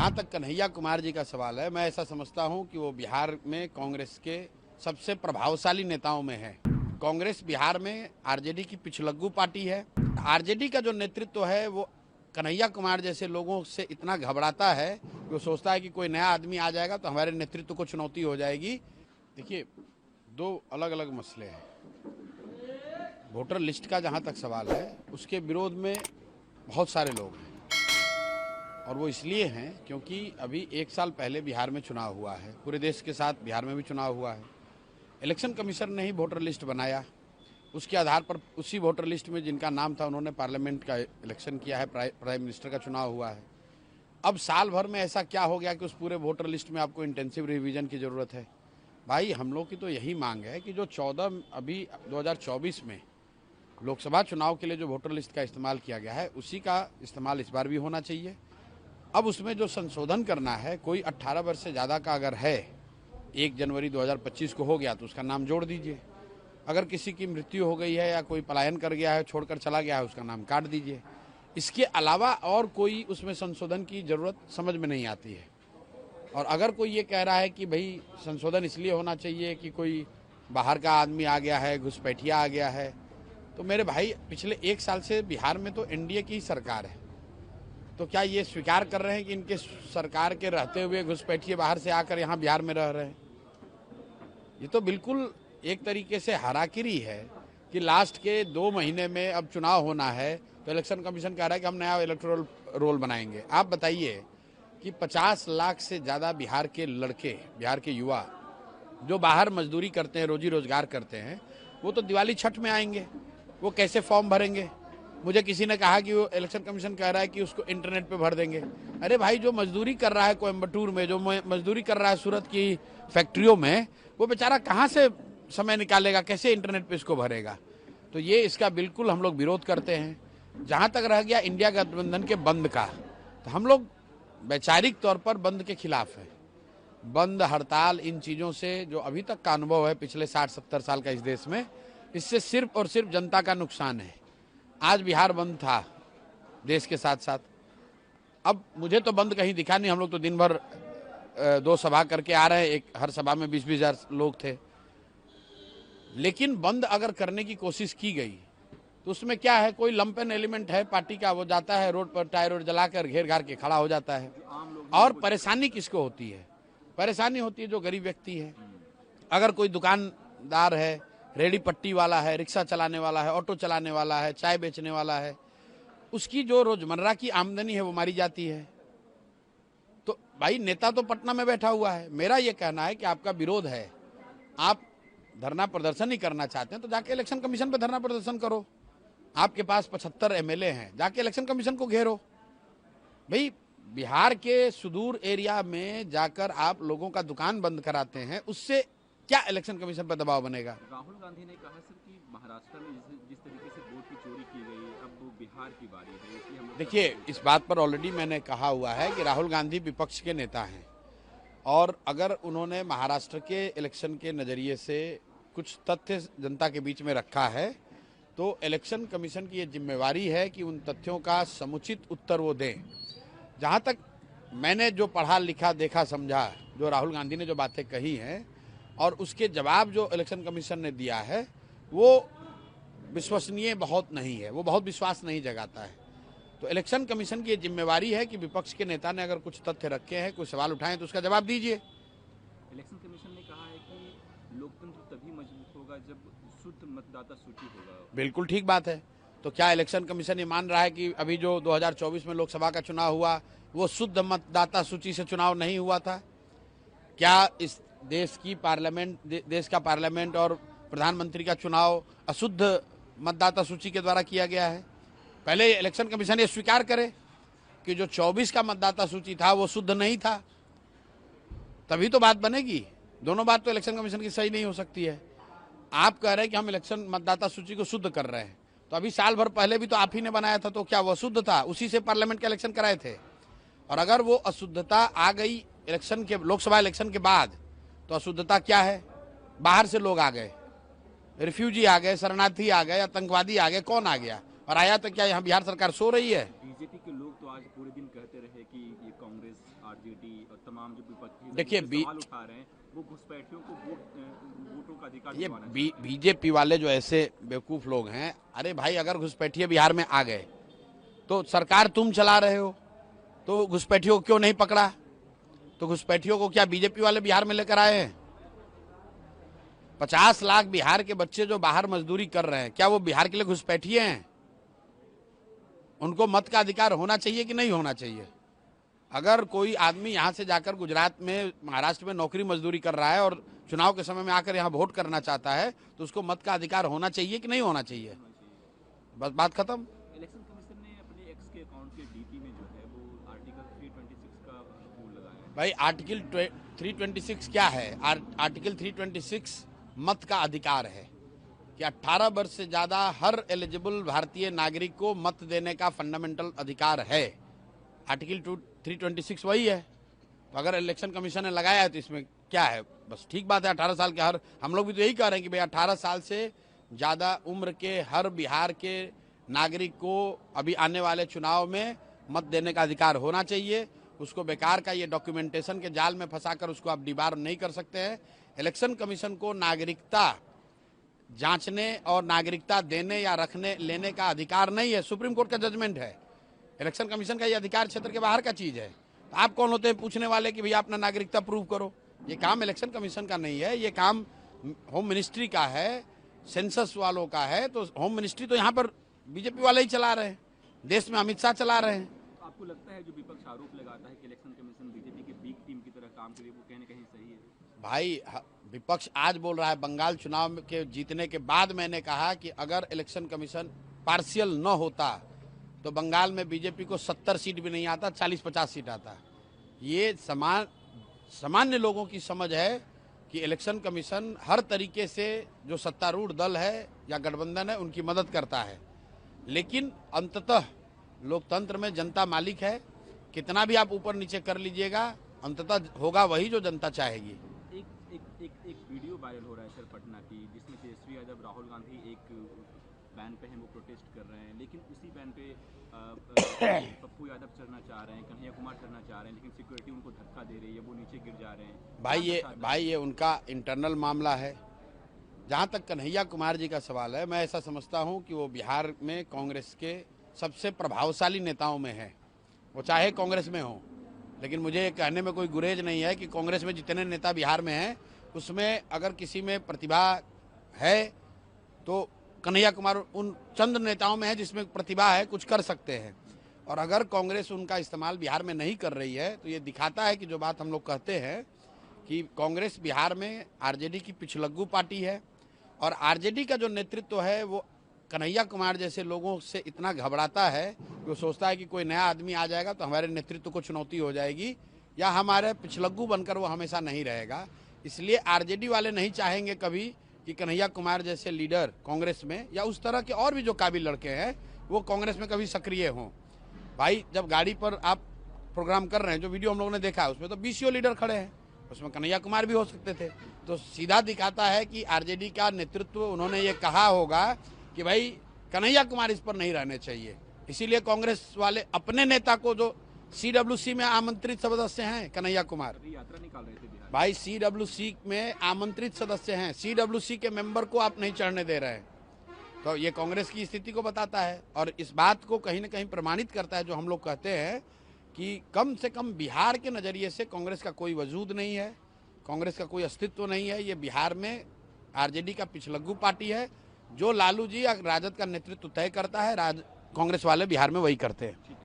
जहाँ तक कन्हैया कुमार जी का सवाल है, मैं ऐसा समझता हूँ कि वो बिहार में कांग्रेस के सबसे प्रभावशाली नेताओं में है। कांग्रेस बिहार में आरजेडी की पिछलग्गू पार्टी है। आरजेडी का जो नेतृत्व है वो कन्हैया कुमार जैसे लोगों से इतना घबराता है कि वो सोचता है कि कोई नया आदमी आ जाएगा तो हमारे नेतृत्व को चुनौती हो जाएगी। देखिए, दो अलग अलग मसले हैं। वोटर लिस्ट का जहाँ तक सवाल है, उसके विरोध में बहुत सारे लोग हैं और वो इसलिए हैं क्योंकि अभी 1 साल पहले बिहार में चुनाव हुआ है। पूरे देश के साथ बिहार में भी चुनाव हुआ है। इलेक्शन कमीशन ने ही वोटर लिस्ट बनाया। उसके आधार पर उसी वोटर लिस्ट में जिनका नाम था उन्होंने पार्लियामेंट का इलेक्शन किया है, प्राइम मिनिस्टर का चुनाव हुआ है। अब साल भर में ऐसा क्या हो गया कि उस पूरे वोटर लिस्ट में आपको इंटेंसिव रिवीजन की ज़रूरत है? भाई, हम लोग की तो यही मांग है कि जो 14 अभी 2024 में लोकसभा चुनाव के लिए जो वोटर लिस्ट का इस्तेमाल किया गया है, उसी का इस्तेमाल इस बार भी होना चाहिए। अब उसमें जो संशोधन करना है, कोई 18 वर्ष से ज़्यादा का अगर है, 1 जनवरी 2025 को हो गया तो उसका नाम जोड़ दीजिए। अगर किसी की मृत्यु हो गई है या कोई पलायन कर गया है, छोड़कर चला गया है, उसका नाम काट दीजिए। इसके अलावा और कोई उसमें संशोधन की ज़रूरत समझ में नहीं आती है। और अगर कोई ये कह रहा है कि भाई संशोधन इसलिए होना चाहिए कि कोई बाहर का आदमी आ गया है, घुसपैठिया आ गया है, तो मेरे भाई पिछले 1 साल से बिहार में तो एनडीए की ही सरकार है। तो क्या ये स्वीकार कर रहे हैं कि इनके सरकार के रहते हुए घुसपैठिए बाहर से आकर यहाँ बिहार में रह रहे हैं? ये तो बिल्कुल एक तरीके से हराकिरी है कि लास्ट के 2 महीने में अब चुनाव होना है तो इलेक्शन कमीशन कह रहा है कि हम नया इलेक्टोरल रोल बनाएंगे। आप बताइए कि 50 लाख से ज़्यादा बिहार के लड़के, बिहार के युवा जो बाहर मजदूरी करते हैं, रोजी रोजगार करते हैं, वो तो दिवाली छठ में आएंगे। वो कैसे फॉर्म भरेंगे? मुझे किसी ने कहा कि वो इलेक्शन कमीशन कह रहा है कि उसको इंटरनेट पे भर देंगे। अरे भाई, जो मजदूरी कर रहा है कोयम्बटूर में, जो मजदूरी कर रहा है सूरत की फैक्ट्रियों में, वो बेचारा कहाँ से समय निकालेगा? कैसे इंटरनेट पे इसको भरेगा? तो ये इसका बिल्कुल हम लोग विरोध करते हैं। जहाँ तक रह गया इंडिया गठबंधन के बंद का, तो हम लोग वैचारिक तौर पर बंद के खिलाफ है। बंद, हड़ताल, इन चीज़ों से जो अभी तक का अनुभव है पिछले 60-70 साल का इस देश में, इससे सिर्फ और सिर्फ जनता का नुकसान है। आज बिहार बंद था देश के साथ साथ। अब मुझे तो बंद कहीं दिखा नहीं। हम लोग तो दिन भर 2 सभा करके आ रहे हैं। एक हर सभा में 20-20 हज़ार लोग थे। लेकिन बंद अगर करने की कोशिश की गई तो उसमें क्या है? कोई लंपेन एलिमेंट है पार्टी का, वो जाता है रोड पर, टायर रोड जलाकर घेर घार के खड़ा हो जाता है। और परेशानी किसको होती है? परेशानी होती है जो गरीब व्यक्ति है। अगर कोई दुकानदार है, रेडी पट्टी वाला है, रिक्शा चलाने वाला है, ऑटो चलाने वाला है, चाय बेचने वाला है, उसकी जो रोजमर्रा की आमदनी है वो मारी जाती है। तो भाई, नेता तो पटना में बैठा हुआ है। मेरा ये कहना है कि आपका विरोध है, आप धरना प्रदर्शन ही करना चाहते हैं तो जाके इलेक्शन कमीशन पे धरना प्रदर्शन करो। आपके पास 75 एमएलए हैं, जाके इलेक्शन कमीशन को घेरो। भाई, बिहार के सुदूर एरिया में जाकर आप लोगों का दुकान बंद कराते हैं, उससे क्या इलेक्शन कमीशन पर दबाव बनेगा? राहुल गांधी ने कहा सर कि महाराष्ट्र में जिस तरीके से वोट की चोरी की गई, अब वो बिहार की बारी है, इसलिए हम। देखिए, इस बात पर ऑलरेडी मैंने कहा हुआ है कि राहुल गांधी विपक्ष के नेता हैं और अगर उन्होंने महाराष्ट्र के इलेक्शन के नज़रिए से कुछ तथ्य जनता के बीच में रखा है तो इलेक्शन कमीशन की ये जिम्मेवारी है कि उन तथ्यों का समुचित उत्तर वो दें। जहाँ तक मैंने जो पढ़ा लिखा, देखा, समझा, जो राहुल गांधी ने जो बातें कही हैं और उसके जवाब जो इलेक्शन कमीशन ने दिया है, वो विश्वसनीय बहुत नहीं है, वो बहुत विश्वास नहीं जगाता है। तो इलेक्शन कमीशन की ये जिम्मेवारी है कि विपक्ष के नेता ने अगर कुछ तथ्य रखे हैं, कुछ सवाल उठाए तो उसका जवाब दीजिए। इलेक्शन कमीशन ने कहा है कि लोकतंत्र तभी मजबूत होगा जब शुद्ध मतदाता सूची होगा। बिल्कुल ठीक बात है। तो क्या इलेक्शन कमीशन ये मान रहा है कि अभी जो 2024 में लोकसभा का चुनाव हुआ वो शुद्ध मतदाता सूची से चुनाव नहीं हुआ था? क्या इस देश की पार्लियामेंट, देश का पार्लियामेंट और प्रधानमंत्री का चुनाव अशुद्ध मतदाता सूची के द्वारा किया गया है? पहले इलेक्शन कमीशन ये स्वीकार करे कि जो 24 का मतदाता सूची था वो शुद्ध नहीं था, तभी तो बात बनेगी। दोनों बात तो इलेक्शन कमीशन की सही नहीं हो सकती है। आप कह रहे हैं कि हम इलेक्शन मतदाता सूची को शुद्ध कर रहे हैं, तो अभी साल भर पहले भी तो आप ही ने बनाया था, तो क्या वो शुद्ध था? उसी से पार्लियामेंट के इलेक्शन कराए थे। और अगर वो अशुद्धता आ गई इलेक्शन के, लोकसभा इलेक्शन के बाद, तो अशुद्धता क्या है? बाहर से लोग आ गए, रिफ्यूजी आ गए, शरणार्थी आ गए, आतंकवादी आ गए, कौन आ गया? और आया तो क्या यहाँ बिहार सरकार सो रही है? बीजेपी के लोग तो आज पूरे दिन कहते रहे कि ये कांग्रेस आरजेडी और तमाम जो विपक्षी देखिए, सवाल उठा रहे हैं वो घुसपैठियों को वोटों का अधिकार ये दिलवाना चाहिए। बीजेपी वाले जो ऐसे बेवकूफ लोग हैं, अरे भाई अगर घुसपैठिए बिहार में आ गए तो सरकार तुम चला रहे हो, तो घुसपैठियों को क्यों नहीं पकड़ा? तो घुसपैठियों को क्या बीजेपी वाले बिहार में लेकर आए हैं? 50 लाख बिहार के बच्चे जो बाहर मजदूरी कर रहे हैं, क्या वो बिहार के लिए घुसपैठिए हैं? उनको मत का अधिकार होना चाहिए कि नहीं होना चाहिए? अगर कोई आदमी यहाँ से जाकर गुजरात में, महाराष्ट्र में नौकरी मजदूरी कर रहा है और चुनाव के समय में आकर यहाँ वोट करना चाहता है, तो उसको मत का अधिकार होना चाहिए कि नहीं होना चाहिए? बस बात खत्म। इलेक्शन कमीशन ने अपने एक्स के अकाउंट के डीपी में जो है वो आर्टिकल 326 का रूल लगाया है। भाई आर्टिकल 326 क्या है? आर्टिकल 326 मत का अधिकार है कि 18 वर्ष से ज्यादा हर एलिजिबल भारतीय नागरिक को मत देने का फंडामेंटल अधिकार है। आर्टिकल 326 वही है। तो अगर इलेक्शन कमीशन ने लगाया है तो इसमें क्या है? बस ठीक बात है, 18 साल के हर, हम लोग भी तो यही कह रहे हैं कि भाई 18 साल से ज्यादा उम्र के हर बिहार के नागरिक को अभी आने वाले चुनाव में मत देने का अधिकार होना चाहिए। उसको बेकार का ये डॉक्यूमेंटेशन के जाल में फंसाकर उसको आप डिबार नहीं कर सकते हैं। इलेक्शन कमीशन को नागरिकता जांचने और नागरिकता देने या रखने लेने का अधिकार नहीं है। सुप्रीम कोर्ट का जजमेंट है। इलेक्शन कमीशन का ये अधिकार क्षेत्र के बाहर का चीज है। तो आप कौन होते हैं पूछने वाले कि भैया अपना नागरिकता प्रूव करो? ये काम इलेक्शन कमीशन का नहीं है, ये काम होम मिनिस्ट्री का है, सेंसस वालों का है। तो होम मिनिस्ट्री तो यहाँ पर बीजेपी वाले ही चला रहे हैं, देश में अमित शाह चला रहे हैं। तो आपको लगता है जो विपक्ष आरोप लगाता है कि इलेक्शन कमीशन बीजेपी के बी टीम की तरह काम करे, वो कहीं ना कहीं सही है? भाई विपक्ष आज बोल रहा है, बंगाल चुनाव के जीतने के बाद मैंने कहा कि अगर इलेक्शन कमीशन पार्शियल न होता तो बंगाल में बीजेपी को 70 सीट भी नहीं आता, 40-50 सीट आता। ये सामान्य लोगों की समझ है कि इलेक्शन कमीशन हर तरीके से जो सत्तारूढ़ दल है या गठबंधन है उनकी मदद करता है, लेकिन अंततः लोकतंत्र में जनता मालिक है। कितना भी आप ऊपर नीचे कर लीजिएगा, अंततः होगा वही जो जनता चाहेगी। एक वीडियो वायरल हो रहा है सर पटना की, जिसमें तेजस्वी यादव, राहुल गांधी एक बैन पे हैं, वो प्रोटेस्ट कर रहे हैं, लेकिन उसी बैन पे पप्पू यादव चढ़ना चाह रहे हैं, कन्हैया कुमार चढ़ना चाह रहे हैं, लेकिन सिक्योरिटी उनको धक्का दे रही है, वो नीचे गिर जा रहे हैं। भाई ये उनका इंटरनल मामला है। जहाँ तक कन्हैया कुमार जी का सवाल है, मैं ऐसा समझता हूँ कि वो बिहार में कांग्रेस के सबसे प्रभावशाली नेताओं में है, वो चाहे कांग्रेस में हो। लेकिन मुझे ये कहने में कोई गुरेज नहीं है कि कांग्रेस में जितने नेता बिहार में हैं उसमें अगर किसी में प्रतिभा है तो कन्हैया कुमार उन चंद नेताओं में है जिसमें प्रतिभा है, कुछ कर सकते हैं। और अगर कांग्रेस उनका इस्तेमाल बिहार में नहीं कर रही है तो ये दिखाता है कि जो बात हम लोग कहते हैं कि कांग्रेस बिहार में आरजेडी की पिछलग्गू पार्टी है, और आरजेडी का जो नेतृत्व है वो कन्हैया कुमार जैसे लोगों से इतना घबराता है कि वो सोचता है कि कोई नया आदमी आ जाएगा तो हमारे नेतृत्व को चुनौती हो जाएगी या हमारे पिछलग्गू बनकर वो हमेशा नहीं रहेगा। इसलिए आरजेडी वाले नहीं चाहेंगे कभी कि कन्हैया कुमार जैसे लीडर कांग्रेस में या उस तरह के और भी जो काबिल लड़के हैं वो कांग्रेस में कभी सक्रिय हों। भाई जब गाड़ी पर आप प्रोग्राम कर रहे हैं, जो वीडियो हम लोगों ने देखा है उसमें तो बीसीओ लीडर खड़े हैं, उसमें कन्हैया कुमार भी हो सकते थे। तो सीधा दिखाता है कि आरजेडी का नेतृत्व, उन्होंने ये कहा होगा कि भाई कन्हैया कुमार इस पर नहीं रहने चाहिए। इसीलिए कांग्रेस वाले अपने नेता को, जो सीडब्ल्यूसी में आमंत्रित सदस्य हैं कन्हैया कुमार, यात्रा निकाल रहे थे बिहार। भाई सीडब्ल्यूसी में आमंत्रित सदस्य हैं, सीडब्ल्यूसी के मेंबर को आप नहीं चढ़ने दे रहे हैं। तो ये कांग्रेस की स्थिति को बताता है और इस बात को कहीं ना कहीं प्रमाणित करता है जो हम लोग कहते हैं कि कम से कम बिहार के नज़रिए से कांग्रेस का कोई वजूद नहीं है, कांग्रेस का कोई अस्तित्व नहीं है। ये बिहार में आरजेडी का पिछलग्गू पार्टी है। जो लालू जी या राजद का नेतृत्व तय करता है, कांग्रेस वाले बिहार में वही करते हैं।